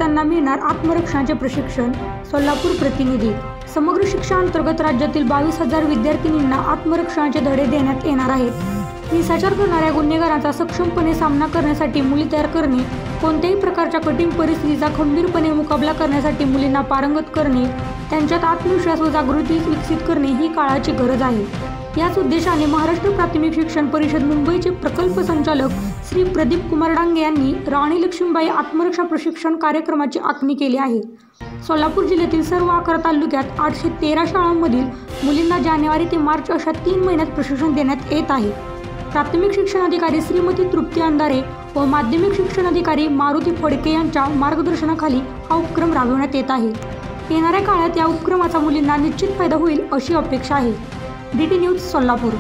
विद्यार्थ्यांना मिळणार आत्मरक्षणाचे प्रशिक्षण। सोलापूर प्रतिनिधी। समग्र शिक्षा अंतर्गत राज्यातील 22,000 विद्यार्थिनींना आत्मरक्षणाचे धडे देण्यात येणार आहेत। हिंसाचार करणाऱ्या गुन्हेगारांचा सक्षमपणे सामना करण्यासाठी मुली तयार करणे, कोणत्याही प्रकारच्या कठीण परिस्थितीचा खंबीरपणे मुकाबला करण्यासाठी मुलींना पारंगत करणे, त्यांच्यात आत्मविश्वास व जागृती विकसित करणे ही काळाची गरज आहे। याच उद्देशाने महाराष्ट्र प्राथमिक शिक्षण परिषद मुंबईचे प्रकल्प संचालक श्री प्रदीप कुमार डांगे यांनी राणी लक्ष्मीबाई आत्मरक्षा प्रशिक्षण कार्यक्रमाची आखणी केली आहे। सोलापूर जिल्ह्यातील सर्व 11 तालुक्यात 813 शाळांमधील मुलींना जानेवारी ते मार्च अशा 3 महिन्यात प्रशिक्षण देण्यात येत आहे। प्राथमिक शिक्षण अधिकारी श्रीमती तृप्ती अंधारे व माध्यमिक शिक्षण अधिकारी मारुती फडके यांच्या मार्गदर्शनाखाली हा उपक्रम राबविण्यात येत आहे। येणाऱ्या काळात या उपक्रमाचा मुलींना निश्चित फायदा होईल अशी अपेक्षा आहे। DT news Solapur.